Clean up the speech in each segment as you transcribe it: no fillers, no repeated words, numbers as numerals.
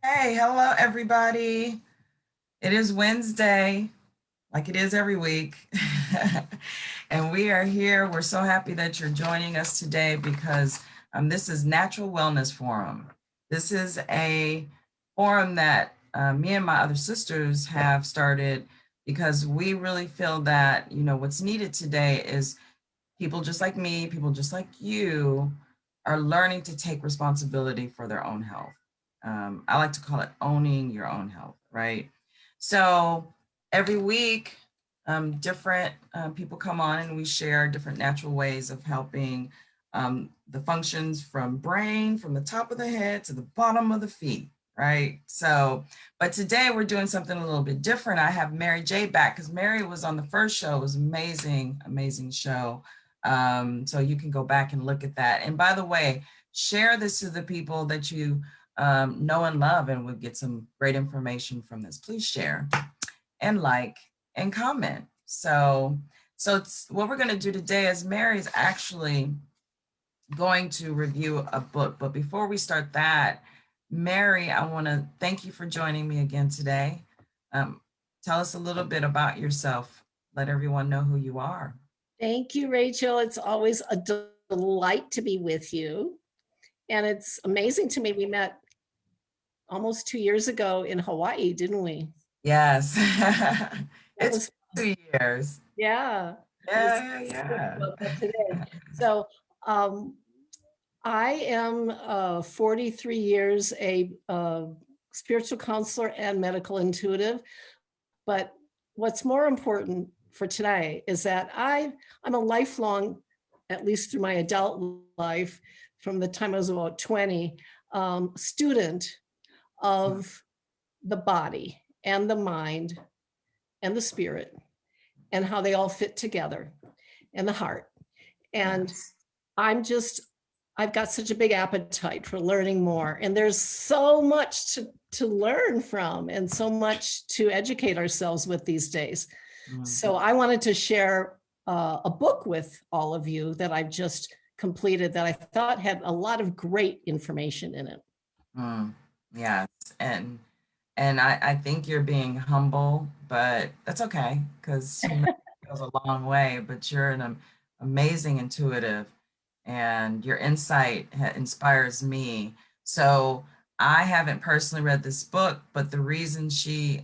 Hey, hello everybody. It is Wednesday, like it is every week. And we are here. We're so happy that you're joining us today because this is Natural Wellness Forum. This is a forum that me and my other sisters have started because we really feel that, what's needed today is people just like me, people just like you are learning to take responsibility for their own health. I like to call it owning your own health, right? So every week, different people come on and we share different natural ways of helping the functions from brain, from the top of the head to the bottom of the feet, right? So, but today we're doing something a little bit different. I have Mary J back because Mary was on the first show. It was amazing, amazing show. So you can go back and look at that. And by the way, share this to the people that you know and love, and we'll get some great information from this. Please share and like and comment. So it's, what we're going to do today is Mary's actually going to review a book. But before we start that, Mary, I want to thank you for joining me again today. Tell us a little bit about yourself. Let everyone know who you are. Thank you, Rachel. It's always a delight to be with you. And it's amazing to me. We met almost 2 years ago in Hawaii, didn't we? Yes. That It's was, 2 years. yeah. It was Yeah, yeah, about that yeah. today. So um, I am 43 years a spiritual counselor and medical intuitive. But what's more important for today is that I'm a lifelong, at least through my adult life, from the time I was about 20, student of the body and the mind and the spirit and how they all fit together and the heart. And Yes. I'm just, I've got such a big appetite for learning more. And there's so much to learn from and so much to educate ourselves with these days. Mm, So I wanted to share a book with all of you that I've just completed that I thought had a lot of great information in it. mm, yes. And I think you're being humble, but that's okay because humility goes a long way. But you're an amazing intuitive, and your insight inspires me. So I haven't personally read this book, but the reason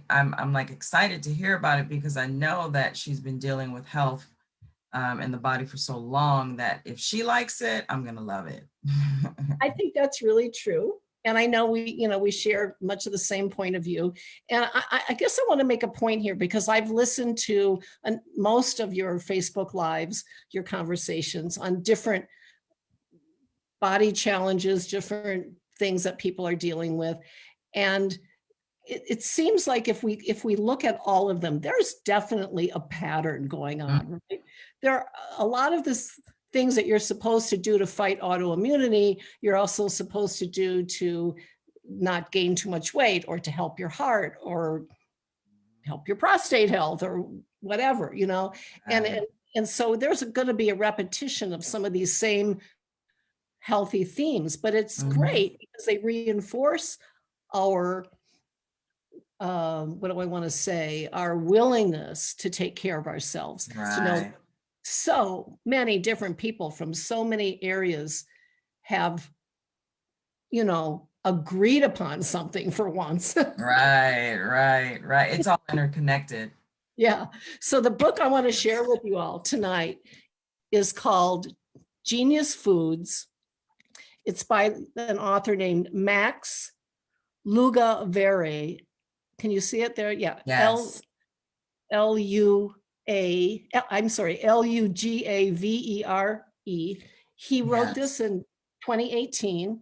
I'm like excited to hear about it because I know that she's been dealing with health in the body for so long that if she likes it, I'm gonna love it. I think that's really true. And I know we share much of the same point of view. And I guess I want to make a point here because I've listened to most of your Facebook lives, your conversations on different body challenges, different things that people are dealing with. And it seems like if we look at all of them, there's definitely a pattern going on, right? There are a lot of this things that you're supposed to do to fight autoimmunity, you're also supposed to do to not gain too much weight or to help your heart or help your prostate health or whatever, and Right. and, and so there's going to be a repetition of some of these same healthy themes, but it's Mhm. great because they reinforce our what do I want to say, our willingness to take care of ourselves, to know Right. so many different people from so many areas have, agreed upon something for once. Right, right, right. It's all interconnected. Yeah. So the book I want to share with you all tonight is called Genius Foods. It's by an author named Max Lugavere. Can you see it there? Yeah. Yes. Lugavere. He wrote Yes. this in 2018.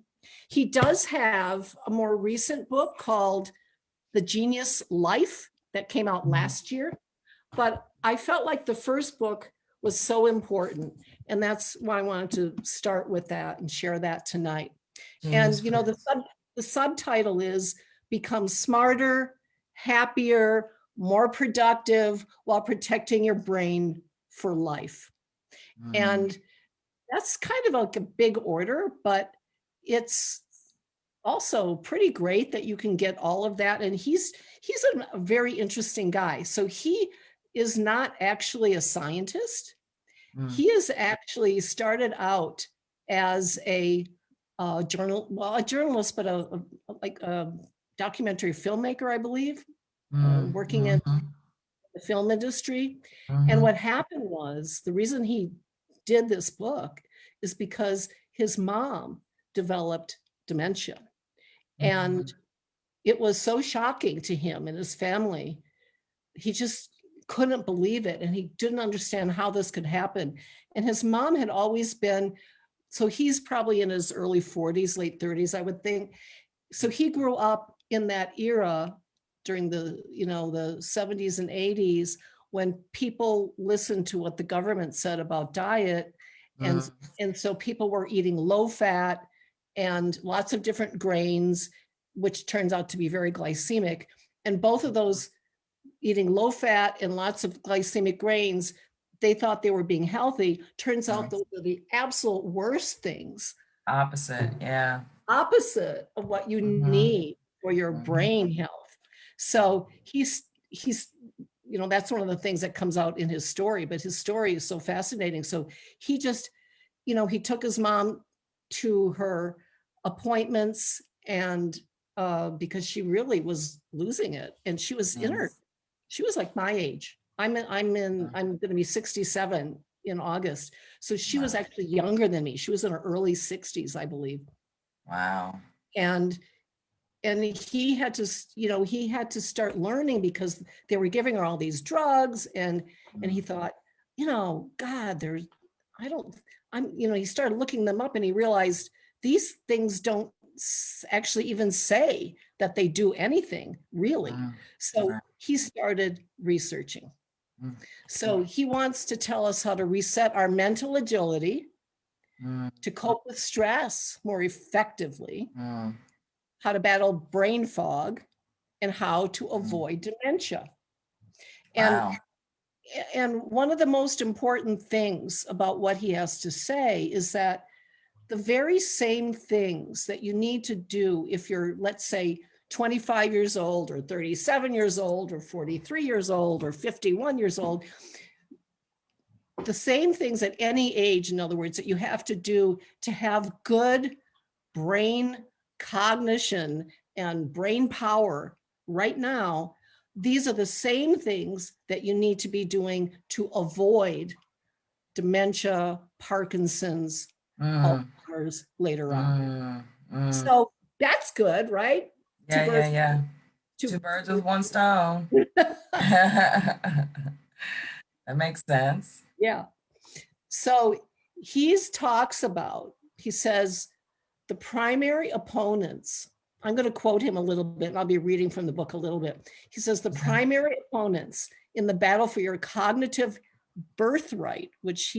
He does have a more recent book called The Genius Life that came out Mhm. last year, but I felt like the first book was so important, and that's why I wanted to start with that and share that tonight. Genius And fruits. the subtitle is Become Smarter, Happier, More Productive while protecting your brain for life. Mm, And that's kind of like a big order, but it's also pretty great that you can get all of that. And he's a very interesting guy. So he is not actually a scientist. Mm, He is actually started out as a journalist, but like a documentary filmmaker, I believe, mm, working in mhm, the film industry. And mhm, what happened was the reason he did this book is because his mom developed dementia. And mhm, it was so shocking to him and his family. He just couldn't believe it. And he didn't understand how this could happen. And his mom had always been, so he's probably in his early 40s, late 30s, I would think. So he grew up in that era during the, the 70s and 80s when people listened to what the government said about diet. And, mm, and so people were eating low fat and lots of different grains, which turns out to be very glycemic. And both of those, eating low fat and lots of glycemic grains, they thought they were being healthy. Turns out mm. those are the absolute worst things, Opposite, yeah. opposite of what you Mhm, need for your mhm, brain health. So he's that's one of the things that comes out in his story, but his story is so fascinating. So he just, he took his mom to her appointments and because she really was losing it, and yes, she was like my age. I'm going to be 67 in August. So she was wow, actually younger than me. She was in her early 60s, I believe. wow. And he had to, he had to start learning because they were giving her all these drugs, and he Mm, thought, God, there's, I don't, he started looking them up and he realized these things don't actually even say that they do anything really. mm, So right, he started researching. mm, So he wants to tell us how to reset our mental agility, mm, to cope with stress more effectively, mm, how to battle brain fog, and how to mm. avoid dementia. And Wow. one of the most important things about what he has to say is that the very same things that you need to do if you're, let's say, 25 years old or 37 years old or 43 years old or 51 years old, the same things at any age, in other words, that you have to do to have good brain cognition and brain power right now, these are the same things that you need to be doing to avoid dementia, Parkinson's, Mm, Alzheimer's later on. mm, mm. So that's good, right? Two Yeah, yeah, birds, yeah. two. Two birds with one stone. That makes sense. Yeah. So talks about, he says, the primary opponents, I'm going to quote him a little bit, and I'll be reading from the book a little bit. He says, the Okay. primary opponents in the battle for your cognitive birthright, which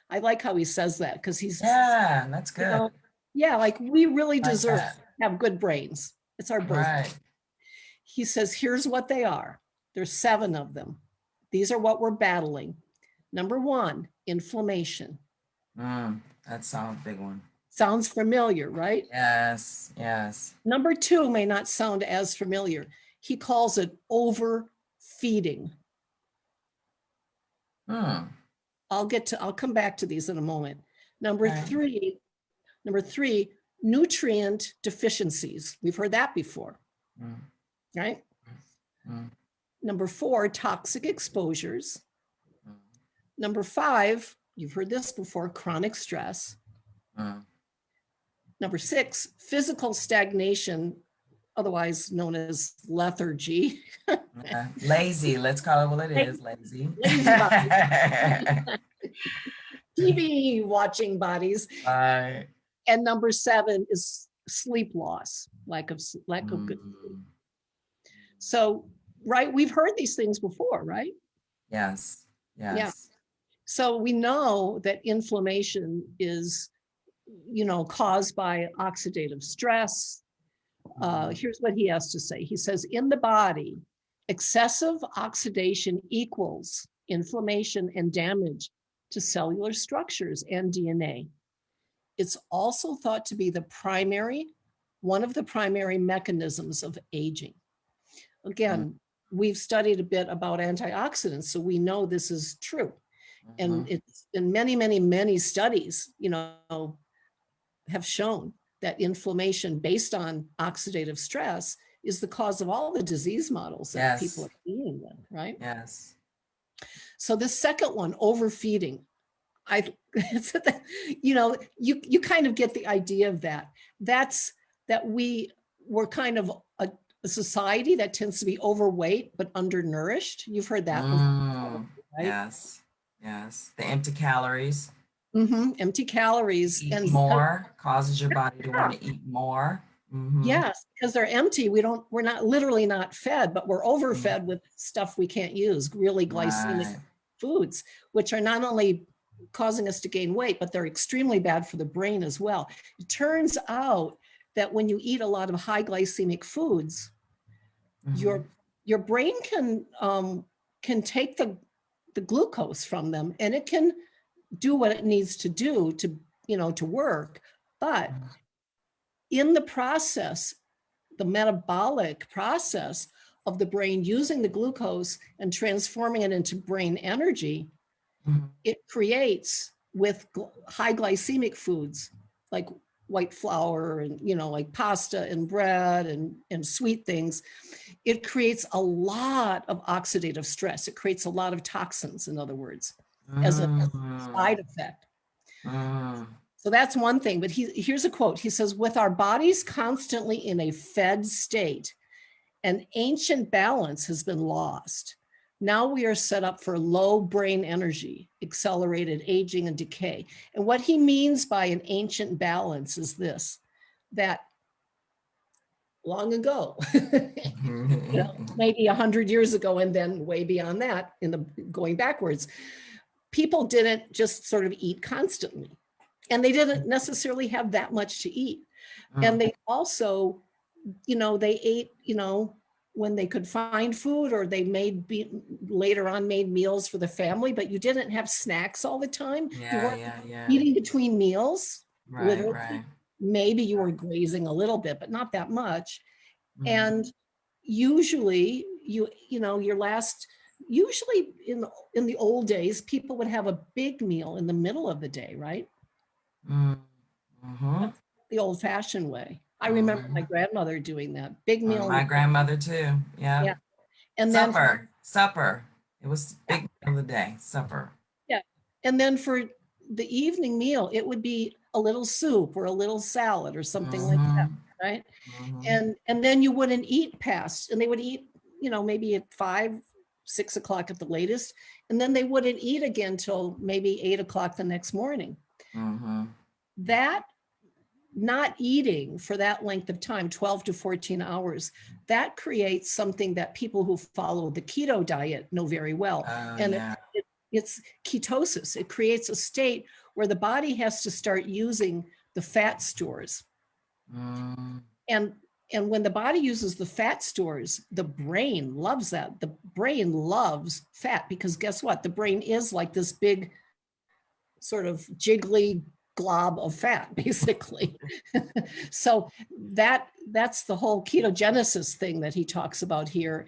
I like how he says that, because Yeah, that's you good. know, yeah, like we really Like deserve that. to have good brains. It's our birthright. Right. He says, here's what they are. There's 7 of them. These are what we're battling. Number 1, inflammation. That sounds big one. Sounds familiar, right? Yes, yes. Number 2 may not sound as familiar. He calls it overfeeding. Hmm. I'll come back to these in a moment. Number Okay. 3, nutrient deficiencies. We've heard that before, Mm, right? mm, Number 4, toxic exposures. mm, Number 5, you've heard this before, chronic stress. mm. Number 6, physical stagnation, otherwise known as lethargy. Yeah. Lazy. Let's call it what it is. Lazy. Lazy body, TV watching bodies. Right. And number 7 is sleep loss, lack of good sleep. Mm, So, right, we've heard these things before, right? yes. Yeah. Yes. So we know that inflammation is, caused by oxidative stress. Mm, Here's what he has to say. He says, in the body, excessive oxidation equals inflammation and damage to cellular structures and DNA. It's also thought to be the primary one of the primary mechanisms of aging. Again, we've studied a bit about antioxidants, so we know this is true. And it's in many, many, many studies, have shown that inflammation based on oxidative stress is the cause of all the disease models that people are dealing with, right? Yes. So the second one, overfeeding. You kind of get the idea of that. That's that we're kind of a society that tends to be overweight but undernourished. You've heard that before, right? Yes. Yes. The empty calories. Empty calories. Eat And more causes your body to want to eat more. Yes, because they're empty. We're not literally not fed, but we're overfed with stuff we can't use, really glycemic foods, which are not only causing us to gain weight, but they're extremely bad for the brain as well. It turns out that when you eat a lot of high glycemic foods, your brain can take the glucose from them, and it can do what it needs to do to work. But in the process, the metabolic process of the brain using the glucose and transforming it into brain energy, it creates with high glycemic foods like white flour and like pasta and bread and sweet things, it creates a lot of oxidative stress. It creates a lot of toxins, in other words, as a side effect. So that's one thing, but here's a quote. He says, with our bodies constantly in a fed state, an ancient balance has been lost. Now we are set up for low brain energy, accelerated aging and decay. And what he means by an ancient balance is this, that long ago, maybe 100 years ago, and then way beyond that, going backwards, people didn't just sort of eat constantly. And they didn't necessarily have that much to eat. And they also, they ate, when they could find food, or they later on made meals for the family, but you didn't have snacks all the time. You weren't eating between meals. Literally. Maybe you were grazing a little bit, but not that much. And usually usually in the old days, people would have a big meal in the middle of the day, right? That's the old-fashioned way. I remember my grandmother doing that. Big meal. My grandmother too. Yeah. And supper. It was big meal of the day. Supper. Yeah. And then for the evening meal, it would be a little soup or a little salad or something like that, right? And then you wouldn't eat past, and they would eat, maybe at 5, 6 o'clock at the latest, and then they wouldn't eat again till maybe 8 o'clock the next morning. That not eating for that length of time, 12 to 14 hours, that creates something that people who follow the keto diet know very well. It's ketosis. It creates a state where the body has to start using the fat stores. And when the body uses the fat stores, the brain loves that. The brain loves fat, because guess what? The brain is like this big sort of jiggly glob of fat, basically. So that's the whole ketogenesis thing that he talks about here.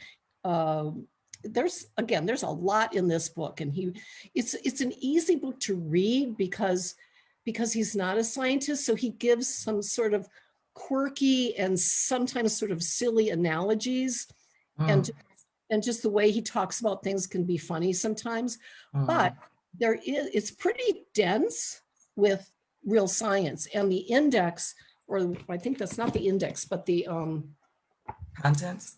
There's a lot in this book, and it's an easy book to read because he's not a scientist, so he gives some sort of quirky and sometimes sort of silly analogies, and just the way he talks about things can be funny sometimes, but it's pretty dense with real science. And the index, or I think that's not the index, but the contents.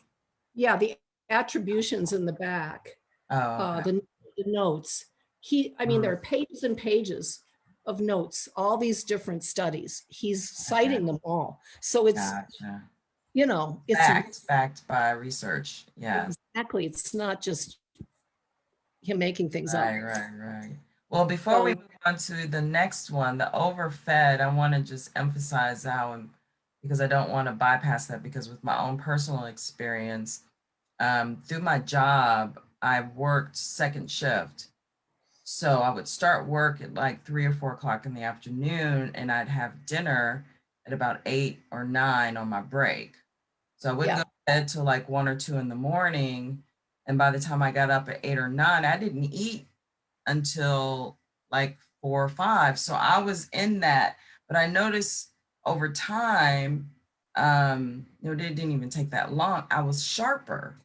Yeah, the attributions in the back, the notes. There are pages and pages of notes, all these different studies. He's citing them all. So it's, it's backed by research. Yeah, exactly. It's not just him making things up. Right. Well, before we move on to the next one, the overfed, I want to just emphasize how, because I don't want to bypass that, because with my own personal experience, through my job, I worked second shift. So I would start work at like 3 or 4 o'clock in the afternoon, and I'd have dinner at about 8 or 9 on my break. So I wouldn't Yeah. go to bed till like 1 or 2 in the morning. And by the time I got up at 8 or 9, I didn't eat until like 4 or 5. So I was in that, but I noticed over time, it didn't even take that long. I was sharper.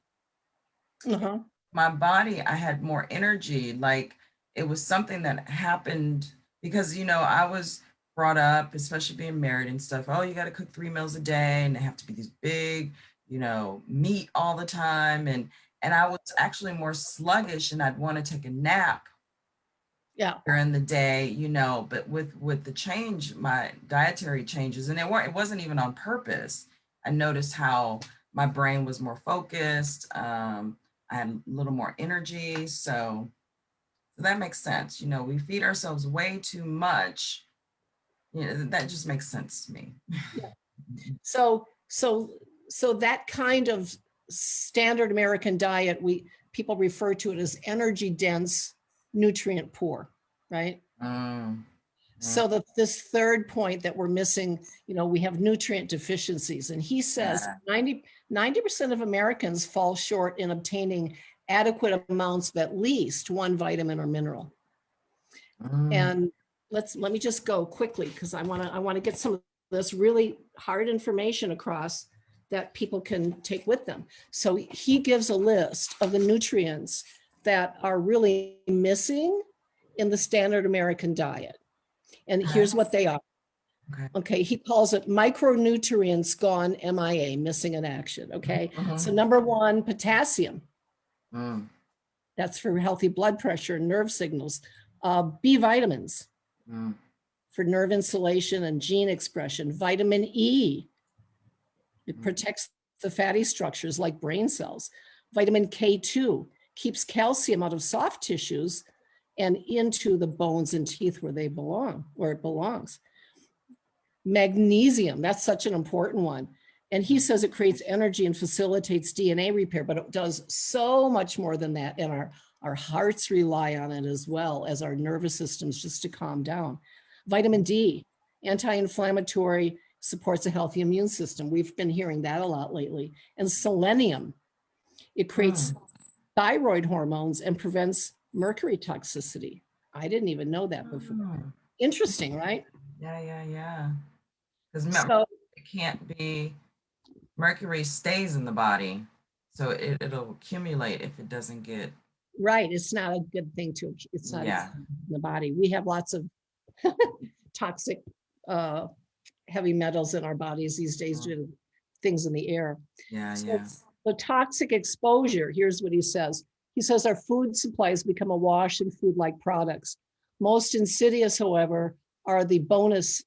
Uh-huh. My body, I had more energy. Like it was something that happened because, I was brought up, especially being married and stuff. Oh, you got to cook 3 meals a day and they have to be these big, meat all the time. And I was actually more sluggish and I'd want to take a nap Yeah. during the day, but with the change, my dietary changes, and it wasn't even on purpose. I noticed how my brain was more focused. I had a little more energy. So that makes sense. We feed ourselves way too much. That just makes sense to me. Yeah. So that kind of standard American diet, people refer to it as energy dense, nutrient poor, right? Mm, So this third point that we're missing, we have nutrient deficiencies. And he says yeah. 90% of Americans fall short in obtaining adequate amounts of at least one vitamin or mineral. Mm, And let me just go quickly because I want to get some of this really hard information across that people can take with them. So he gives a list of the nutrients that are really missing in the standard American diet. And okay. here's what they are. Okay. Okay, he calls it micronutrients gone MIA, missing in action. Okay, so number one, potassium. Mm, That's for healthy blood pressure and nerve signals. B vitamins mm, for nerve insulation and gene expression. Vitamin E, it protects the fatty structures like brain cells. Vitamin K2 keeps calcium out of soft tissues and into the bones and teeth where they belong, where it belongs. Magnesium, that's such an important one. And he says it creates energy and facilitates DNA repair, but it does so much more than that. And our hearts rely on it as well as our nervous systems just to calm down. Vitamin D, anti-inflammatory, supports a healthy immune system. We've been hearing that a lot lately. And selenium, it creates thyroid hormones and prevents mercury toxicity. I didn't even know that before. Interesting, right? Yeah. Because So it can't be, mercury stays in the body. So it'll accumulate if it doesn't get. right, it's not a good thing it's not Yeah. in the body. We have lots of toxic heavy metals in our bodies these days due to things in the air. So the toxic exposure, here's what he says. He says our food supplies become awash in food-like products. Most insidious, however, are the bonus,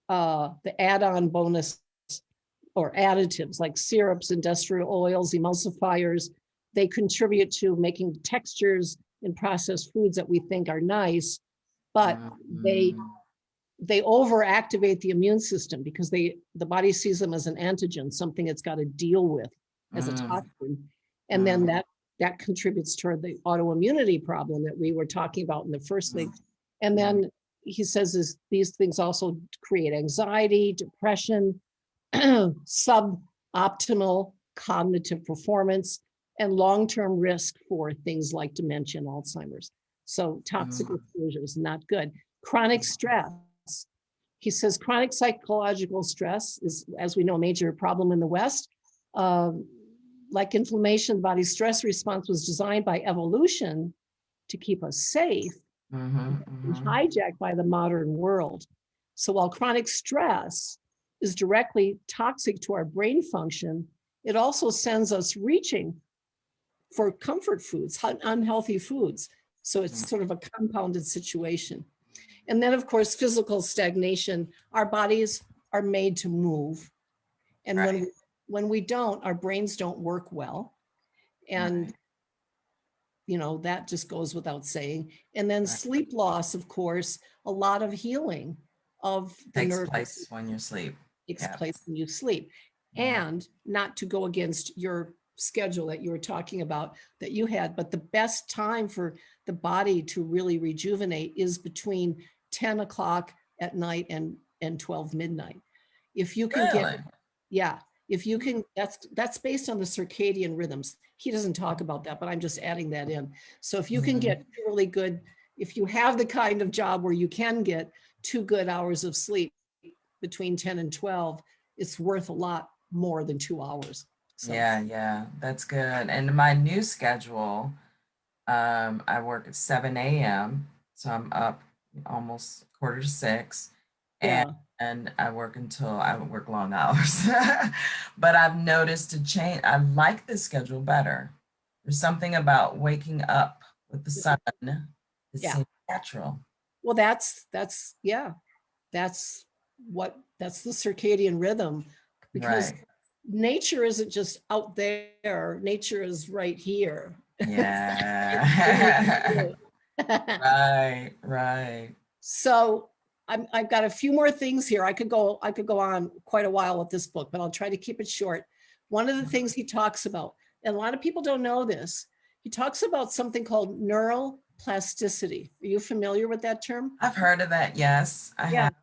the add-on bonus or additives like syrups, industrial oils, emulsifiers. They contribute to making textures in processed foods that we think are nice, but they overactivate the immune system because the body sees them as an antigen, something it's got to deal with as a toxin. And then that contributes toward the autoimmunity problem that we were talking about in the first thing. And then he says these things also create anxiety, depression, suboptimal cognitive performance, and long-term risk for things like dementia and Alzheimer's. So toxic exposure is not good. Chronic stress. He says chronic psychological stress is, as we know, a major problem in the West. Like inflammation, the body's stress response was designed by evolution to keep us safe, hijacked by the modern world. So while chronic stress is directly toxic to our brain function, it also sends us reaching for comfort foods, unhealthy foods. So it's sort of a compounded situation. And then, of course, physical stagnation. Our bodies are made to move. And when we don't, our brains don't work well. And, that just goes without saying. And then sleep loss, of course, a lot of healing of the nerve Takes place when you sleep. takes place when you sleep. And not to go against your schedule that you were talking about that you had, but the best time for the body to really rejuvenate is between 10 o'clock at night and 12 midnight. If you can get, Really? yeah, if you can, that's based on the circadian rhythms. He doesn't talk about that, but I'm just adding that in. So if you can get really good, if you have the kind of job where you can get 2 good hours of sleep between 10 and 12, it's worth a lot more than 2 hours. So Yeah, that's good. And my new schedule, I work at 7 a.m., so I'm up almost 5:45, and yeah, I work until I work long hours. But I've noticed a change. I like this schedule better. There's something about waking up with the sun that yeah. seems natural. Well, yeah, that's that's the circadian rhythm, because Right. nature isn't just out there, nature is right here. Yeah. Right. So I've got a few more things here. I could go on quite a while with this book, but I'll try to keep it short. One of the things he talks about, and a lot of people don't know this, he talks about something called neural plasticity. Are you familiar with that term? I've heard of that. Yes, I Yeah. have.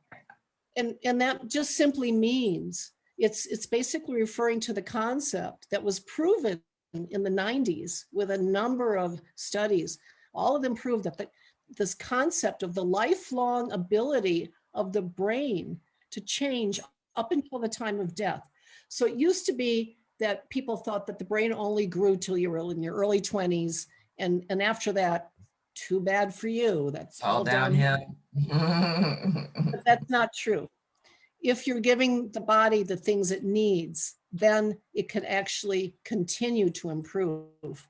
And that just simply means it's basically referring to the concept that was proven in the 90s with a number of studies. All of them proved that this concept of the lifelong ability of the brain to change up until the time of death. So it used to be that people thought that the brain only grew till you were in your early 20s, and after that, too bad for you. That's It's all all downhill. downhill. But that's not true. If you're giving the body the things it needs, then it could actually continue to improve.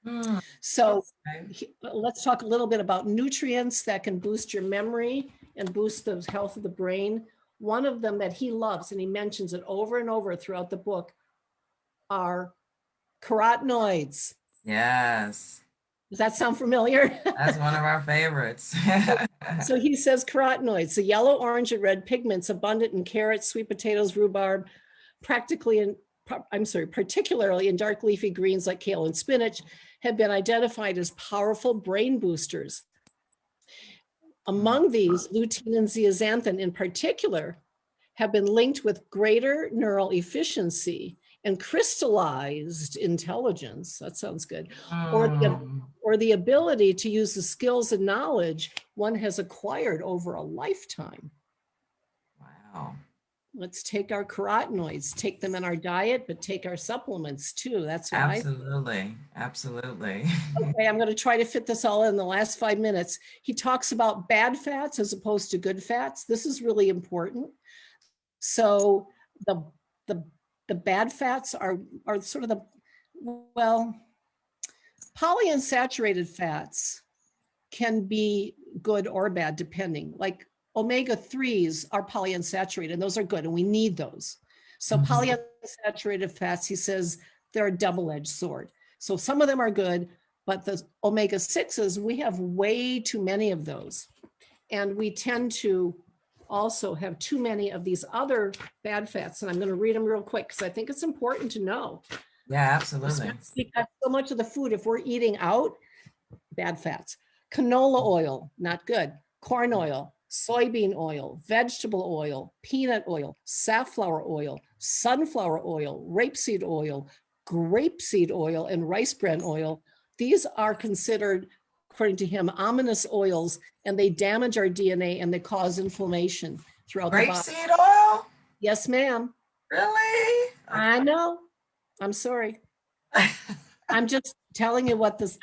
Hmm, So okay. let's talk a little bit about nutrients that can boost your memory and boost the health of the brain. One of them that he loves, and he mentions it over and over throughout the book, are carotenoids. Yes, Does that sound familiar? that's one of our favorites. So he says carotenoids, the yellow, orange, and red pigments abundant in carrots, sweet potatoes, rhubarb, particularly in dark leafy greens like kale and spinach, have been identified as powerful brain boosters. Among these, lutein and zeaxanthin in particular have been linked with greater neural efficiency and crystallized intelligence. That sounds good. Mm, Or the ability to use the skills and knowledge one has acquired over a lifetime. wow. Let's take our carotenoids, take them in our diet, but take our supplements too. That's why. Absolutely. Okay, I'm going to try to fit this all in the last 5 minutes. He talks about bad fats as opposed to good fats. This is really important. So the the the bad fats are sort of the, well, polyunsaturated fats can be good or bad depending. Like omega-3s are polyunsaturated, and those are good, and we need those. So polyunsaturated fats, he says, they're a double-edged sword. So some of them are good, but the omega-6s, we have way too many of those. And we tend to also have too many of these other bad fats. And I'm going to read them real quick because I think it's important to know. Yeah, absolutely. Because so much of the food, if we're eating out, bad fats. Canola oil, not good. Corn oil, soybean oil, vegetable oil, peanut oil, safflower oil, sunflower oil, rapeseed oil, and rice bran oil. These are considered, according to him, ominous oils, and they damage our DNA and they cause inflammation throughout the body. Grapeseed oil? Yes, ma'am. Really? I know. I'm sorry. I'm just telling you what the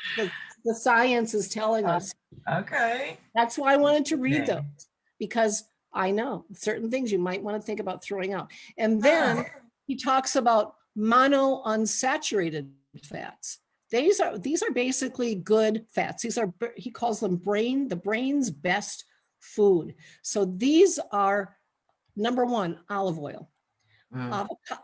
science is telling us. Okay. That's why I wanted to read Okay. those, because I know certain things you might want to think about throwing out. And then he talks about monounsaturated fats. These are basically good fats. He calls them the brain's best food. So these are, number one, olive oil,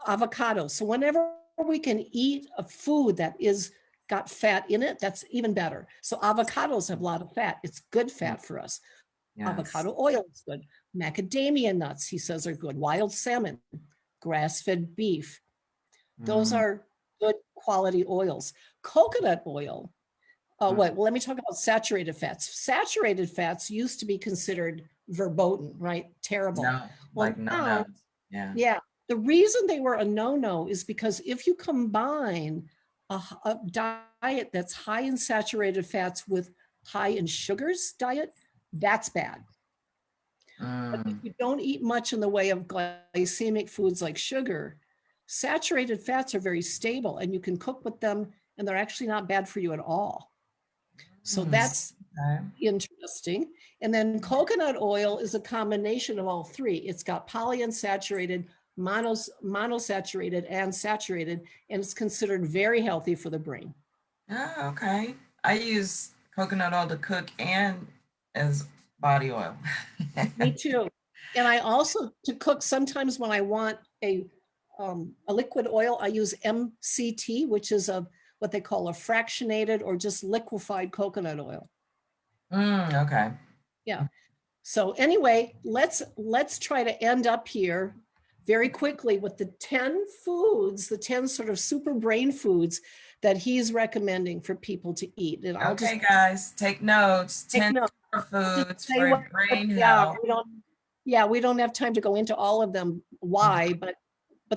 avocado. So whenever we can eat a food that is got fat in it, that's even better. So avocados have a lot of fat. It's good fat for us. Yes. Avocado oil is good. Macadamia nuts, he says, are good. Wild salmon, grass-fed beef. Those are good quality oils. Coconut oil Oh, what? Well, let me talk about saturated fats. Saturated fats used to be considered verboten, right? Terrible. No, Well, like no, now, no. Yeah. yeah, the reason they were a no-no is because if you combine a diet that's high in saturated fats with high in sugars diet, that's bad. But if you don't eat much in the way of glycemic foods like sugar, saturated fats are very stable and you can cook with them and they're actually not bad for you at all. So that's Okay. interesting. And then coconut oil is a combination of all three. It's got polyunsaturated, monosaturated, and saturated, and it's considered very healthy for the brain. Oh, okay. I use coconut oil to cook and as body oil. Me too. And I also, to cook, sometimes when I want a liquid oil, I use MCT, which is what they call a fractionated or just liquefied coconut oil. Okay. Yeah. So anyway, let's try to end up here very quickly with the 10 foods, the 10 sort of super brain foods that he's recommending for people to eat. And I'll Okay, just guys, take notes. take 10 notes. foods Say for what brain they are. health. We don't have time to go into all of them, why, but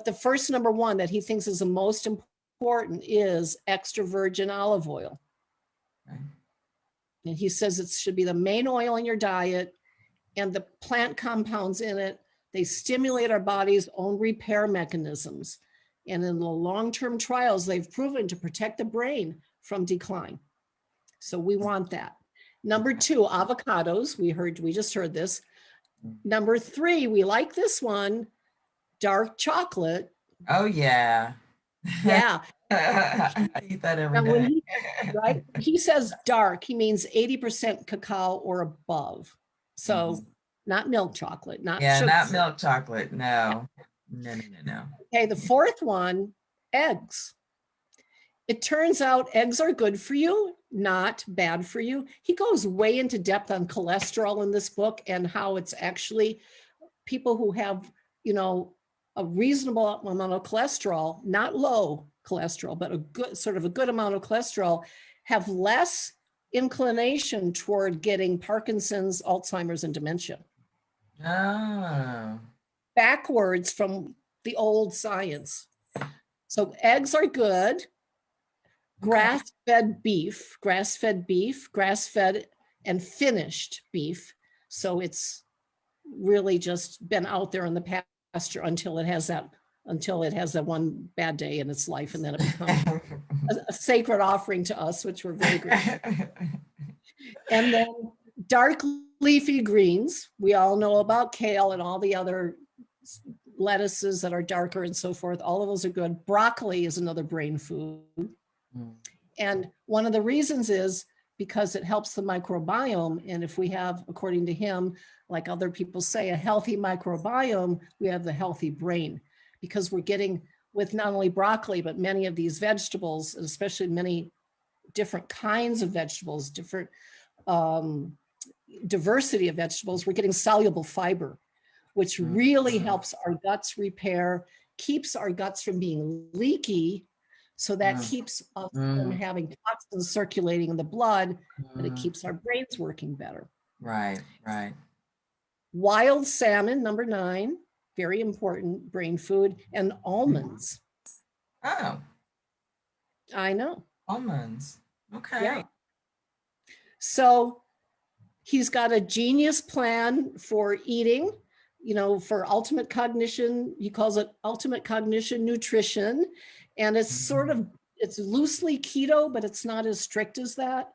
the first number one that he thinks is the most important is extra virgin olive oil. Okay. And he says it should be the main oil in your diet, and the plant compounds in it, they stimulate our body's own repair mechanisms. And in the long-term trials, they've proven to protect the brain from decline. So we want that. Number two, avocados. We just heard this. Number three, we like this one, dark chocolate. Oh, yeah. Yeah. I eat that every Now, day. right? He says dark, he means 80% cacao or above. So not milk chocolate, not Yeah, sugar. not milk chocolate. No. No. Okay, the fourth one, eggs. It turns out eggs are good for you, not bad for you. He goes way into depth on cholesterol in this book and how it's actually people who have, a reasonable amount of cholesterol, not low cholesterol, but a good amount of cholesterol, have less inclination toward getting Parkinson's, Alzheimer's, and dementia. Oh. Backwards from the old science. So eggs are good. Grass-fed beef, grass-fed and finished beef. So it's really just been out there in the pasture until it has that one bad day in its life, and then it becomes a sacred offering to us, which we're very grateful. And then dark leafy greens. We all know about kale and all the other lettuces that are darker and so forth. All of those are good. Broccoli is another brain food. And one of the reasons is because it helps the microbiome. And if we have, according to him, like other people say, a healthy microbiome, we have the healthy brain, because we're getting, with not only broccoli, but many of these vegetables, especially many different kinds of vegetables, different diversity of vegetables, we're getting soluble fiber, which really helps our guts repair, keeps our guts from being leaky. So that keeps us from having toxins circulating in the blood, but it keeps our brains working better. Right. Wild salmon, number 9, very important brain food, and almonds. Oh. I know. Almonds. Okay. Yeah. So he's got a genius plan for eating, for ultimate cognition. He calls it ultimate cognition nutrition. And it's it's loosely keto, but it's not as strict as that.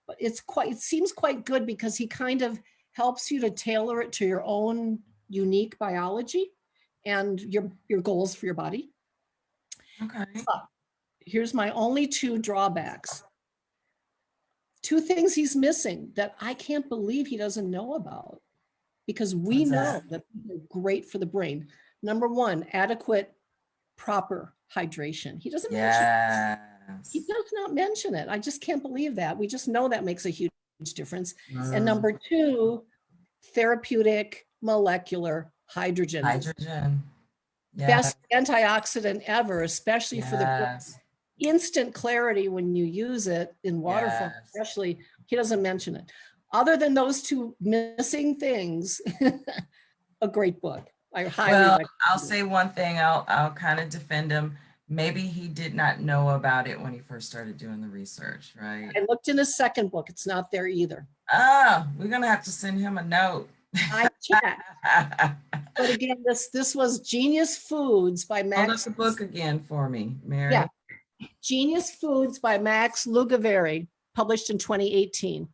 But it seems quite good because he kind of helps you to tailor it to your own unique biology and your goals for your body. Okay. Here's my only 2 drawbacks. 2 things he's missing that I can't believe he doesn't know about, because we know that they're great for the brain. Number 1, adequate, proper hydration. He doesn't mention. He does not mention it. I just can't believe that. We just know that makes a huge difference. And number 2, therapeutic molecular hydrogen. Hydrogen. Best antioxidant ever, especially for the brain. instant clarity when you use it in water form, Yes. especially. He doesn't mention it. Other than those two missing things, a great book. I highly Well, recommend I'll it. say one thing, I'll kind of defend him. Maybe he did not know about it when he first started doing the research, right? I looked in his second book. It's not there either. Ah, we're gonna have to send him a note. I checked. But again, this was Genius Foods by Hold up Max. the book again for me, Mary. Yeah. Genius Foods by Max Lukavere, published in 2018.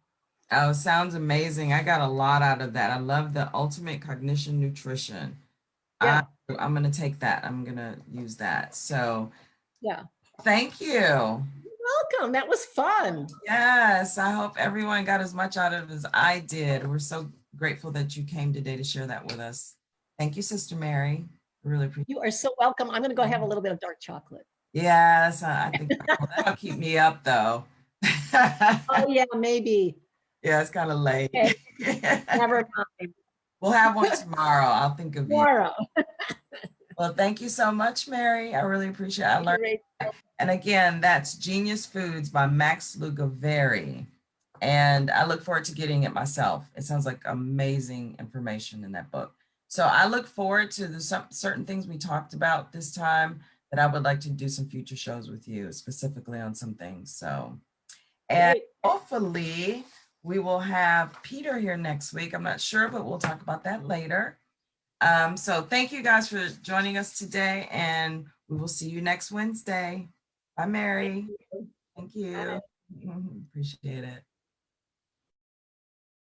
Oh, sounds amazing. I got a lot out of that. I love the ultimate cognition nutrition. Yeah. I'm going to take that. I'm going to use that. So Yeah. thank you. Welcome. That was fun. Yes, I hope everyone got as much out of it as I did. We're so grateful that you came today to share that with us. Thank you, Sister Mary. Really appreciate it. You are so welcome. I'm going to go have a little bit of dark chocolate. Yes, I think that'll keep me up though. Oh, yeah, maybe. Yeah, it's kind of late. Okay. Never mind. We'll have one tomorrow. I'll think of you. Tomorrow. Well, thank you so much, Mary. I really appreciate it. I learned. And again, that's Genius Foods by Max Lukavere. And I look forward to getting it myself. It sounds like amazing information in that book. So I look forward to the certain things we talked about this time that I would like to do some future shows with you, specifically on some things. So, and hopefully we will have Peter here next week. I'm not sure, but we'll talk about that later. So thank you guys for joining us today, and we will see you next Wednesday. Bye, Mary. Thank you. Appreciate it.